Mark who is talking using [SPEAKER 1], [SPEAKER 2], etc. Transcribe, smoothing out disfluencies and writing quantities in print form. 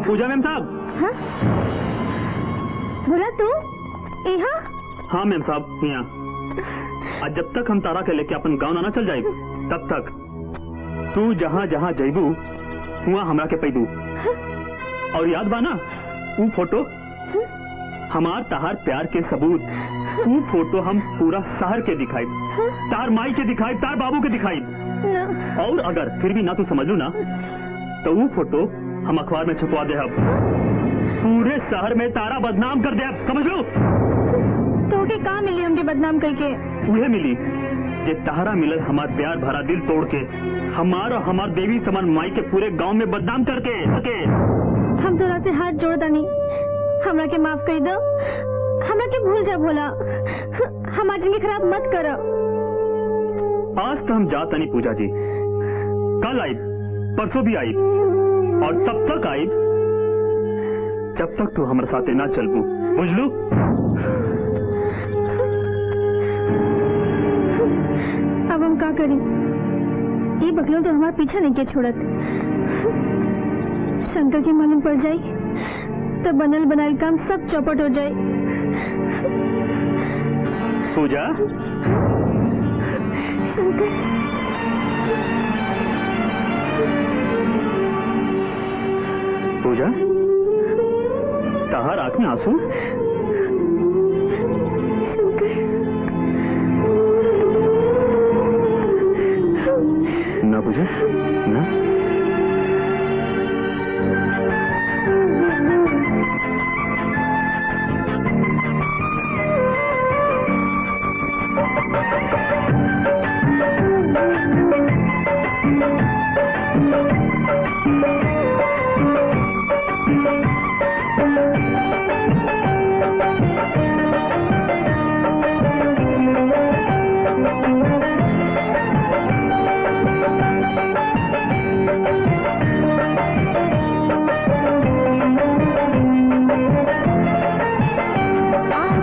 [SPEAKER 1] पूजा ma'am साहब।
[SPEAKER 2] हाँ? बोला तू यहाँ?
[SPEAKER 1] हाँ मैम साहब यहाँ। आज जब तक हम तारा के लेके अपन गाँव ना चल जाए तब तक तू जहाँ जहाँ जइबू वहाँ हमरा के पैदू। और याद बा ना वो फोटो हमार तहार प्यार के सबूत। वो फोटो हम पूरा शहर के दिखाई, तार माई के दिखाई, तार बाबू के दिखाई। और अगर फिर भी ना तू समझ लू ना तो वो फोटो हम अखबार में छपवा दे। अब पूरे शहर में तारा बदनाम कर दे। अब समझ लो
[SPEAKER 2] तो के कहाँ मिली हमके बदनाम करके?
[SPEAKER 1] उहे मिली जे तारा मिलल हमार प्यार भरा दिल तोड़ के, हमार और हमार देवी समान माई के पूरे गांव में बदनाम करके।
[SPEAKER 2] हम तोरा से हाथ जोड़ता नहीं, हमरा के माफ कर दो, हमरा के भूल जा भोला, हमारे दिन के खराब मत करो।
[SPEAKER 1] आज तो हम जाता नहीं पूजा जी, कल आई, परसों भी आई, और तब तक आई जब तक तू हमारे साथ ना चलबू। बुझलू?
[SPEAKER 2] अब हम क्या करें? ये बकलों तो हमारा पीछा नहीं के छोड़त। शंकर की मालूम पड़ जाए तो बनल बनाई काम सब चौपट हो जाए।
[SPEAKER 1] पूजा,
[SPEAKER 2] शंकर,
[SPEAKER 1] पूजा, ताहार आंख में आंसू?
[SPEAKER 2] शंकर,
[SPEAKER 1] ना पूजा, ना।
[SPEAKER 2] आज